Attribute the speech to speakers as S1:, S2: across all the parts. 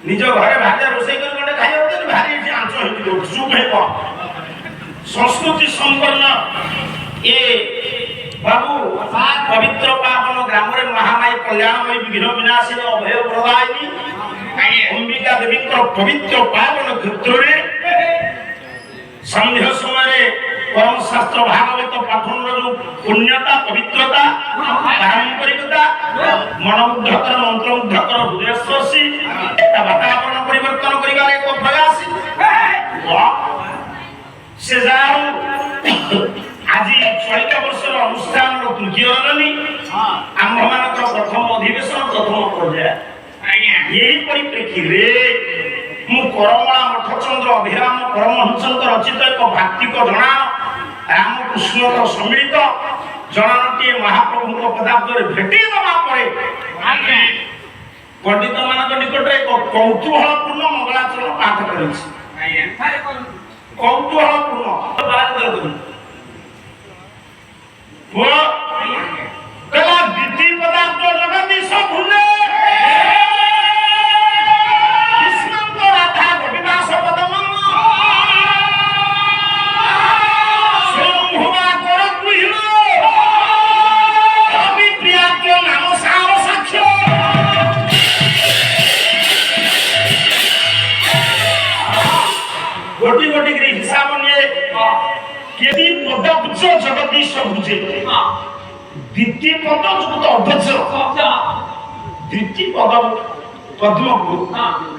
S1: निज घरे भाजा रोषे कर गटे खाइ होते भारी जे आंच होती दो चुप है को संस्कृति संपन्न ए बाबू पवित्र पावन ग्राम रे महामाई कल्याणमय विघ्न विनाशिनी अभय प्रदायिनी अंबिका देवी को पवित्र पावन क्षेत्र रे संध्या समय परम शास्त्र भागवत पाठन जो पुण्यता पवित्रता पारंपरिकता मनमुग्धकर मंत्रमुग्धकर हृदयस्पर्शी वातावरण परिवर्तन करिवार एक प्रयास से जाऊ आज चलित वर्षर अनुष्ठान तृतीय रनी आम प्रथम अधिवेशन प्रथम पर्याय यही परिप्रेक्षी मु करमला मठचंद्र अभिराम परमहंसंकर रचित एक भाक्तिक जणा रामकृष्ण सम्मिलित जणानटी महाप्रभु पदार्थ भेटी दबा परे पंडित मान निकट एक कौतूहलपूर्ण मंगलाचरण पाठ कर कौतूहलपूर्ण विधि पदार्थ जगदीश भूले ବୁଝେ ଦ୍ୱିତୀୟ ପଦ ଯୁକ୍ତ ଅଧ୍ୟକ୍ଷ ଦ୍ୱିତୀୟ ପଦ ପଦ୍ମକୁ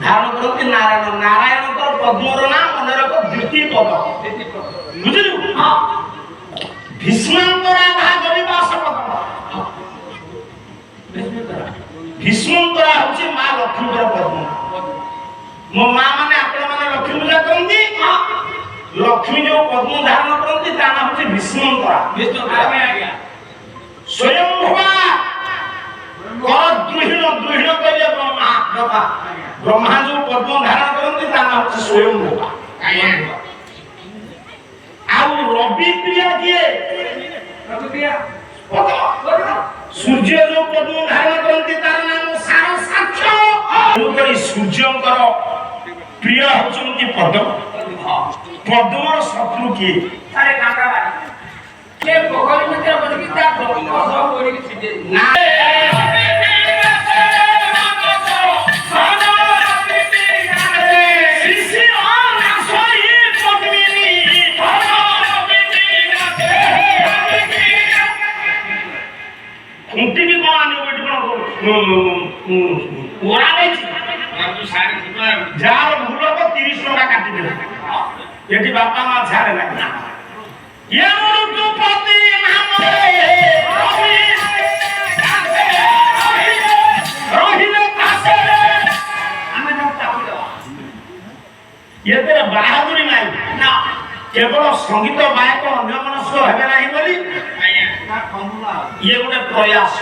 S1: ଧାରଣ କରନ୍ତି ନାରାୟଣ ନାରାୟଣଙ୍କର ପଦ୍ମର ନାଁ ମନେ ରଖ ଦ୍ୱିତୀୟ ପଦ ବୁଝିଲୁ ଭୀଷ୍ମନ୍ତରା ଭାଗରିବା ଶପଥ ଭୀଷ୍ମନ୍ତରା ହଉଛି ମା ଲକ୍ଷ୍ମୀଙ୍କର ପଦ୍ମ ମୋ ମା ମାନେ ଆପଣ ମାନେ ଲକ୍ଷ୍ମୀ ପୂଜା କରନ୍ତି ଲକ୍ଷ୍ମୀ ଯୋଉ ପଦ୍ମ ଧାରଣ କରନ୍ତି ତା ନାଁ ହଉଛି ଭୀଷ୍ମନ୍ତରା ସ୍ୱୟଂଭୁବା ଦ୍ରୁହୀଣ ଦ୍ରୁହୀଣ କହିଲେ ବ୍ରହ୍ମା ଯୋଉ ପଦ୍ମ ଧାରଣ କରନ୍ତି ତା ନାଁ ହଉଛି ସ୍ୱୟଂଭୁବା ଆଉ ରବି ପ୍ରିୟା କିଏ ସୂର୍ଯ୍ୟ ଯୋଉ ପଦ୍ମ ଧାରଣ କରନ୍ତି ତାର ନାମ ସାରସାକ୍ଷ ତେଣୁକରି ସୂର୍ଯ୍ୟଙ୍କର ପ୍ରିୟ ହଉଛନ୍ତି ପଦ୍ମ ପଦ୍ମର ଶତ୍ରୁ କିଏ ଯାହାର ଭୁଲ ହବ 30 ଟଙ୍କା କାଟିଦେବେ ଏଠି ବାପା ମା ଛାଡେ ନାହିଁ ଏଥିରେ ବାହାଦୁରୀ ନାହିଁ କେବଳ ସଙ୍ଗୀତ ଗାୟକ ଅନ୍ୟମନସ୍କ ହେବେ ନାହିଁ ବୋଲି ଇଏ ଗୋଟେ ପ୍ରୟାସ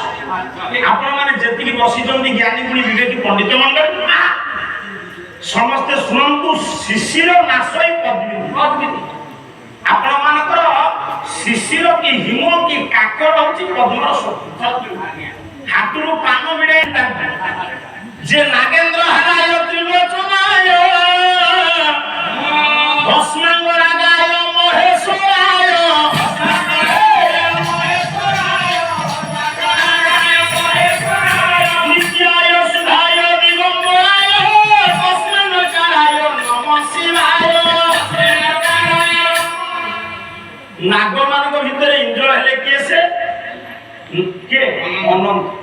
S1: ଆପଣମାନେ ଯେତିକି ବସିଛନ୍ତି ଜ୍ଞାନୀ ଗୁଣୀ ବିବେକୀ ପଣ୍ଡିତ ମଣ୍ଡଳୀ ସମସ୍ତେ ଶୁଣନ୍ତୁ ଶିଶିର ନାଶଇ ପଦ୍ମିନୀ ଆପଣ ମାନଙ୍କର ଶିଶିର କି ହିମ କି କାକର ହଉଛି ପଦ୍ମର ଶତ୍ରୁ ହାତରୁ ପାନ ବିଡ଼ାଇ ଯେ ନାଗେନ୍ଦ୍ର ହାରାୟ ତ୍ରିଲୋଚନାୟ ଭସ୍ମାଙ୍ଗରାଗାୟ ମହେଶ୍ୱରାୟ ନିତ୍ୟାୟ ସୁଧାୟ ଦିଗମ୍ବରାୟ ତସ୍ମୈନକାରାୟ ନମଃ ଶିବାୟ ନାଗମାନଙ୍କ ଭିତରେ ଇନ୍ଦ୍ର ହେଲେ କିଏ ସେ କିଏ ଅନନ୍ତ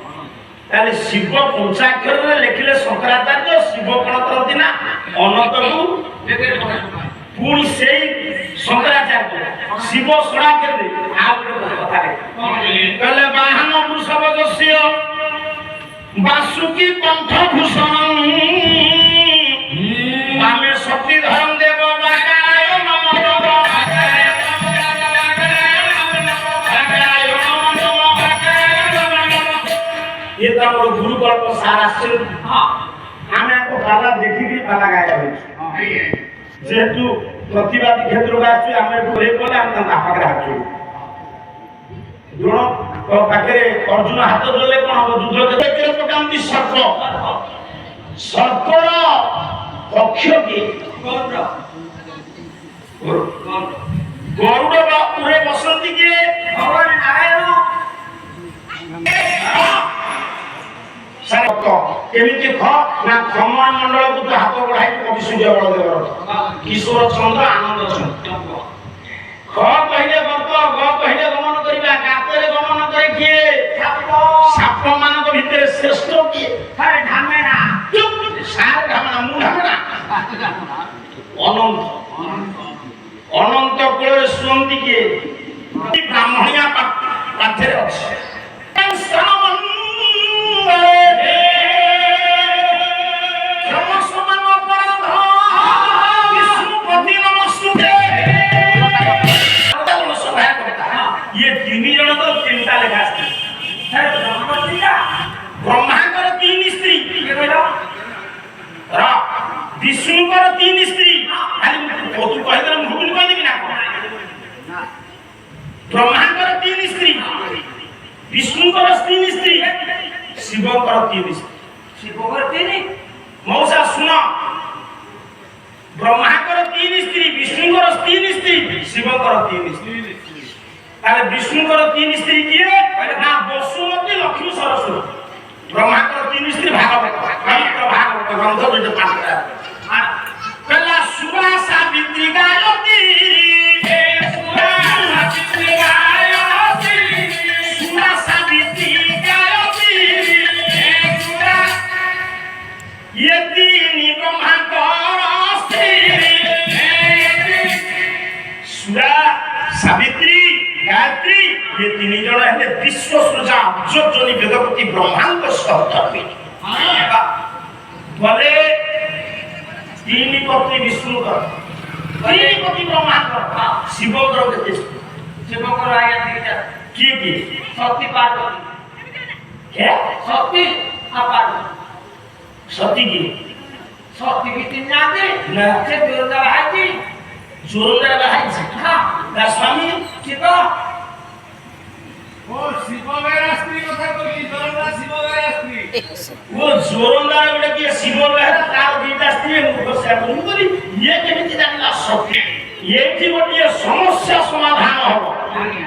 S1: ତାହେଲେ ଶିବ ପଞ୍ଚାକ୍ଷରରେ ଲେଖିଲେ ଶଙ୍କରାଚାର୍ଯ୍ୟ ଶିବ କଣ କରନ୍ତି ନା ଅନନ୍ତକୁ ପୁଣି ସେଇ ଶଙ୍କରାଚାର୍ଯ୍ୟ ଶିବ ଷଡ଼ାକ୍ଷରରେ ଆଉ ଗୋଟେ କଥା କହିଲେ ବାହନ ବୃଷଭ ଯସ୍ୟ ବାସୁକି କଣ୍ଠ ଭୂଷଣ ଆମେ ଶକ୍ତି ଧରମ ଦେବ ବାକାରାୟ ନମଃ ये तो हमर गुरु गल्प सारा से आमे को पाला देखि कि पाला गाया होई जेतु प्रतिवादी क्षेत्र गाछु आमे रे बोले हम आपक राखछु दोनो तो पाखे अर्जुन हाथ जोले कोन हो युद्ध के पकांती सर्प सर्पर पक्ष की गरुड़ बा पूरे बसंती के भगवान नारायण केमिति ख ना खमण मंडल को तो हाथ बढ़ाई कवि सूर्य बलदेव किशोर चंद्र आनंद चंद्र ख पहिले गप ग पहिले गमन करिबा गातरे गमन करे किए साप मानक भितर श्रेष्ठ किए अरे ढामेना चुप सार ढामेना मु ढामेना अनंत अनंत कोळे सुंती किए ब्राह्मणिया पाथरे अछि ये तीन जन तो चिंता लेखा ब्रह्मांकर तीन स्त्री विष्णुकर तीन स्त्री खाली तू कहदे मुहबिन कह देबी ना ब्रह्मांकर तीन स्त्री विष्णुकर तीन स्त्री शिवकर तीन स्त्री शिवकर तीन मौसा सुन ब्रह्मांकर तीन स्त्री विष्णुकर तीन स्त्री शिवकर तीन स्त्री ताले विष्णुकर तीन स्त्री किए ना वसुमती लक्ष्मी सरस्वती ब्रह्मांकर तीन स्त्री भागवत भागवत ग्रंथ जो पाठ करा कला सुरा सावित्री गायत्री हे सुरा सावित्री गायत्री ତିନି ଜଣ ହେଲେ ବିଶ୍ୱ ସୃଜା ଅଯୋଜନୀ ବେଦପତି ବ୍ରହ୍ମାଙ୍କ ସହଧର୍ମୀ ଗଲେ ତିନି ପତ୍ନୀ ବିଷ୍ଣୁଙ୍କର ତିନି ପତି ବ୍ରହ୍ମାଙ୍କର ଶିବଙ୍କର କେତେ
S2: ଶିବଙ୍କର ଆଜ୍ଞା ଦିଟା
S1: କିଏ କିଏ
S2: ସତୀ ପାର୍ବତୀ ସତୀ ଆଉ ପାର୍ବତୀ
S1: ସତୀ କିଏ
S2: ସତୀ କି ତିନି ନାହାନ୍ତି
S1: ନା
S2: ସେ ଜୋରନ୍ଦା ବାହାରିଛି
S1: ଜୋରନ୍ଦା ବାହାରିଛି
S2: ହଁ
S1: ତା ସ୍ୱାମୀ
S2: ଶିବ
S3: ଓ ଶିବ ବେହେରା ସ୍ତ୍ରୀ କଥା କହୁଛି ଜୋରନ୍ଦା ଶିବ ବେହେରା ସ୍ତ୍ରୀ
S1: ଓ ଜୋରନ୍ଦା ଗୋଟେ କିଏ ଶିବ ବେହେରା ତାର ଦିଟା ସ୍ତ୍ରୀ ମୁଁ କହିଲି ଇଏ କେମିତି ଜାଣିଲା ସତ୍ୟ ଏଠି ଗୋଟିଏ ସମସ୍ୟା ସମାଧାନ ହବ
S2: ଆଜ୍ଞା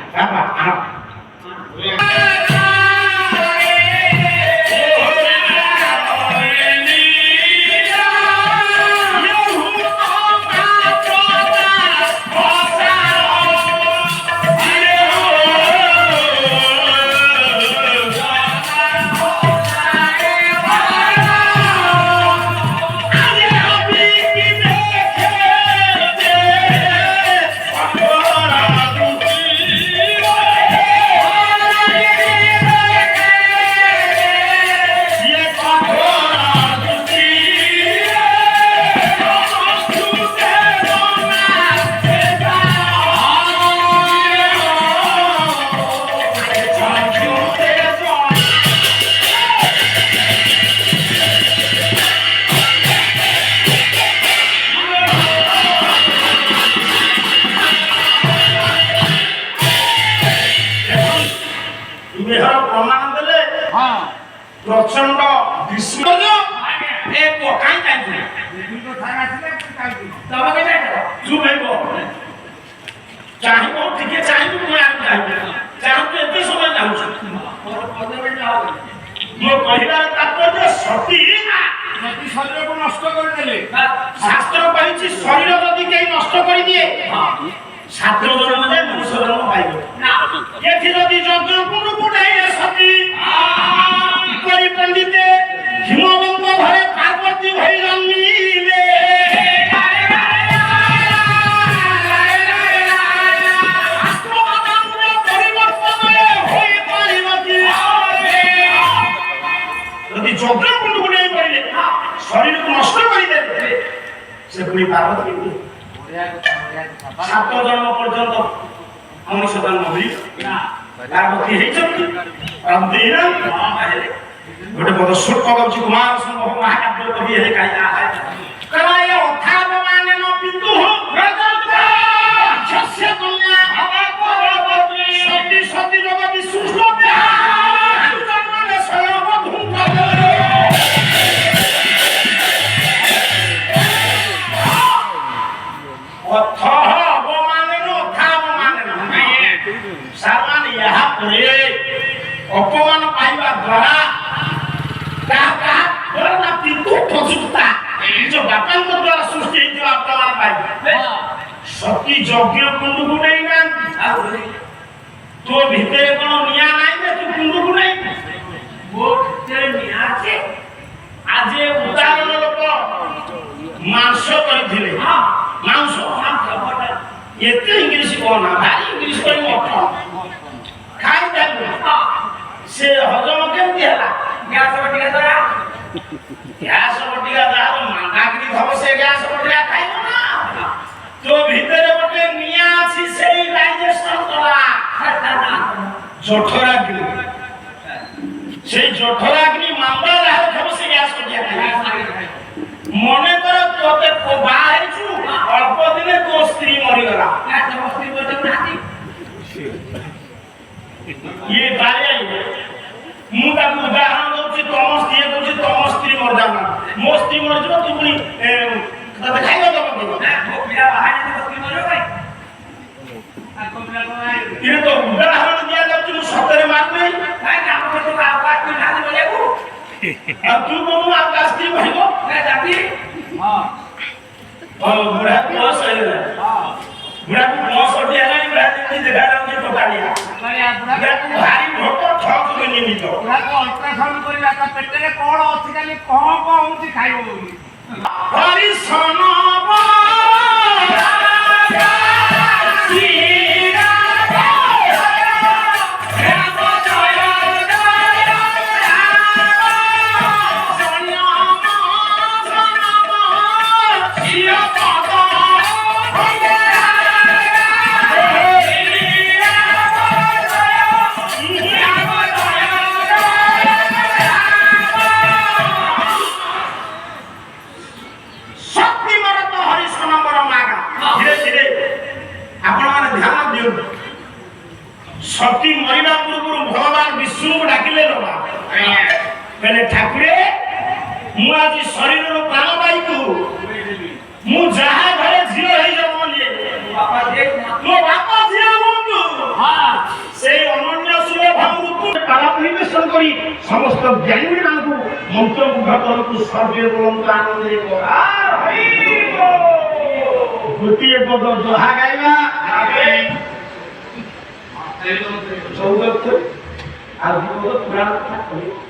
S1: প্রচন্ড গ্রীষ্ম এ কাই কাই
S3: দুটো থাক আসলে কাইছি
S2: ତମେ କେତେ
S1: চুপ হইব চাহিব টিকে চাহিব মু আর চাহিব চাহিব এতে সময় যাଉଛି
S2: ମୋର 15 ମିନିଟ୍ ହବ
S1: ମୋ କହିବାର ତାତ୍ପର୍ଯ୍ୟ ସତୀ
S3: সতী শরীরকে নষ্ট করে দেলে
S1: শাস্ত্র କହିଛି শরীর যদি কেହି নষ্ট କରିଦିଏ সাত জন্ম যায় মনুষ্য জন্ম পাইব
S2: না
S1: এଠି যদি যজ্ঞ কুণ্ডু কুণ্ডাইলে সতী କରି ପଣ୍ଡିତେ ହିମବନ୍ତ ଘରେ ପାର୍ବତୀ ଭଇ ଜନ୍ମିଲେ যদি যজ্ঞ কুণ্ডু কুণ্ডাই পড়িলে শরীরକୁ নষ্ট କରିଦେଲେ ସେ ପୁଣି ପାର୍ବତୀ ସାତ ଜନ୍ମ ପର୍ଯ୍ୟନ୍ତ ମଣିଷ ଜନ୍ମ ମିଳିବ ପାର୍ବତୀ ହେଇଛନ୍ତି ପାର୍ବତୀ ହେଇନାହାନ୍ତି ଗୋଟେ ବଡ଼ ଶ୍ଲୋକ ଗାଉଛି କୁମାର ସମ୍ଭବ ମହାକାବ୍ୟ କବି ହେଲେ କାଳିଆ ଅଥାବ ମାନେ ନ ପିତୁ ରାଜସ୍ୟ କନ୍ୟା ସତୀ ସତୀ ଜଗ ବିଶୁଷ୍ଟ ଅଥ ହବ ମାନେ ନ ଅଥାବ ମାନେ ନ ସାରମାନେ ଏହା ପରେ ଅପମାନ ପାଇବା ଦ୍ୱାରା ନିଜ ବାପାଙ୍କ ଦ୍ୱାରା ସୃଷ୍ଟି ହେଇଥିବା ଅପମାନ ପାଇବେ ସତୀ ଯଜ୍ଞ କୁଣ୍ଡକୁ ନେଇନାହାନ୍ତି ତୋ ଭିତରେ କଣ ନିଆଁ ନାହିଁ ଯେ ତୁ କୁଣ୍ଡକୁ ନେଇ
S2: ମୋ ଭିତରେ ନିଆଁ ଅଛି
S1: ଆଜି ଉଦାହରଣ ଲୋକ ମାଂସ କରିଥିଲେ ମାଂସ ଏତେ ଇଂଲିଶ କହନା ଭାରି ଇଂଲିଶ କରି ମଟନ ଖାଇଦେଲୁ ସେ ହଜମ କେମିତି ହେଲା
S2: ଗ୍ୟାସ ବଟିକା ଦ୍ୱାରା
S1: ଗ୍ୟାସ ବଟିକା ଯାହାର ମାଣ୍ଡାକିରି ଧବ ସେ ଗ୍ୟାସ ବଟିକା ଖାଇବ ନା ତୋ ଭିତରେ ଗୋଟେ ନିଆଁ ଅଛି ସେଇ ଡାଇଜେସନ କଲା ଜଠରାଗ୍ନି ସେଇ ଜଠରାଗ୍ନି ମାଣ୍ଡା ଯାହାର ଥବ ସେ ଗ୍ୟାସ ବଟିକା ଖାଇବ ମନେ କର ତୋତେ ବାହା ହେଇଛୁ ଅଳ୍ପ ଦିନେ ତୋ ସ୍ତ୍ରୀ ମରିଗଲା ଇଏ ବାଳିଆ ମୁଁ ତାକୁ ଉଦାହରଣ ଦଉଛି ତମ ସ୍ତ୍ରୀ କହୁଛି ତମ ସ୍ତ୍ରୀ ମରିଯାଉନା ମୋ ସ୍ତ୍ରୀ ମରିଯିବ ତୁ ପୁଣି ତତେ ଖାଇବା ଦବ ଇଏ ତ ଉଦାହରଣ ଦିଆଯାଉଛି ମୁଁ ସତରେ ମାରୁନି ଆଉ ତୁ କହୁନୁ ଆଉ ତା ସ୍ତ୍ରୀ କହିବ ବୁଢାକୁ ବୟସ ହେଇଗଲା ବୁଢାକୁ 65 ହେଲାଣି ବୁଢା ଯେମିତି ଦେଖାଯାଉଛି ଟୋଟାଳିଆ ବୁଢାକୁ ଭାରି ଭୋକ ଠକ ନିମିତ
S3: ଅଲ୍ଟ୍ରାସାଉଣ୍ଡ କରିବା ତା ପେଟରେ କଣ ଅଛି ଖାଲି କଣ ହଉଛି ଖାଇବ ବୋଲି
S1: ହରିଶନ କହିଲେ ଠାକୁରେ ମୁଁ ଆଜି ଶରୀରରୁ ପ୍ରାଣ ପାଇକୁ ମୁଁ ଯାହା ଘରେ ଝିଅ ହେଇଯାଉ
S2: ବାପା ଦେখ
S1: ମୋ ବାପା ଝିଅ ହୁଅନ୍ତୁ সেই অনন্য সুলভমূর্ত কালা পরিবেশন করি সমস্ত জ্ঞানীମାନଙ୍କୁ মন্ত্রমুগ্ধ করন্তু সর্বে বলন্ত আনন্দে গোটিଏ পଦ ଯାହା ଗାଇବା ଚଉଦ ଆଉ ପଦ ପୁରାଣ କଥା କହିବା